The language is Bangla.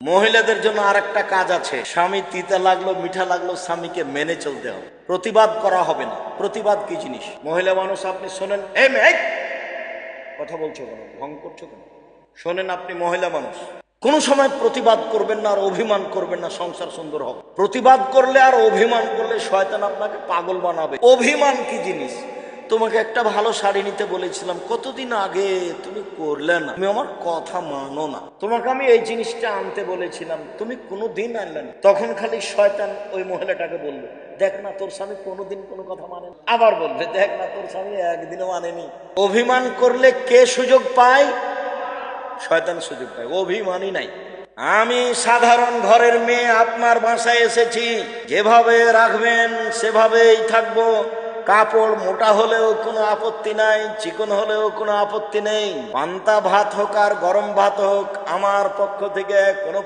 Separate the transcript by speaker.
Speaker 1: মহিলাদের জন্য আরেকটা কাজ আছে, স্বামী তিতা লাগলো মিঠা লাগলো স্বামীকে মেনে চলতে হবে, প্রতিবাদ করা হবে না। প্রতিবাদ কি জিনিস? মহিলা মানুষ, আপনি শোনেন, এই মেয়ে কথা বলছো কেন, ভঙ্গ করছো কেন? শোনেন, আপনি মহিলা মানুষ, কোন সময় প্রতিবাদ করবেন না আর অভিমান করবেন না, সংসার সুন্দর হবে। প্রতিবাদ করলে আর অভিমান করলে শয়তান আপনাকে পাগল বানাবে। অভিমান কি জিনিস? তোমাকে একটা ভালো শাড়ি নিতে বলেছিলাম কতদিন আগে, তুমি করলে না, তুমি আমার কথা মানো না। তোমাকে আমি এই জিনিসটা আনতে বলেছিলাম, তুমি কোনোদিন আনলে না। তখন খালি শয়তান ওই মহিলাটাকে বললো, দেখ না তোর স্বামী কোনোদিন কোনো কথা মানে না। আবার বলবে, দেখ না তোর স্বামী একদিনও মানেনি। অভিমান করলে কে সুযোগ পায়? শয়তান সুযোগ পায়, অভিমানই নাই। আমি সাধারণ ঘরের মেয়ে, আপনার বাসায় এসেছি, যেভাবে রাখবেন সেভাবেই থাকবো। কাপড় মোটা হলেও কোনো আপত্তি নাই, চিকন হলেও কোনো আপত্তি নেই। পান্তা ভাত হোক আর গরম ভাত হোক, আমার পক্ষ থেকে কোনো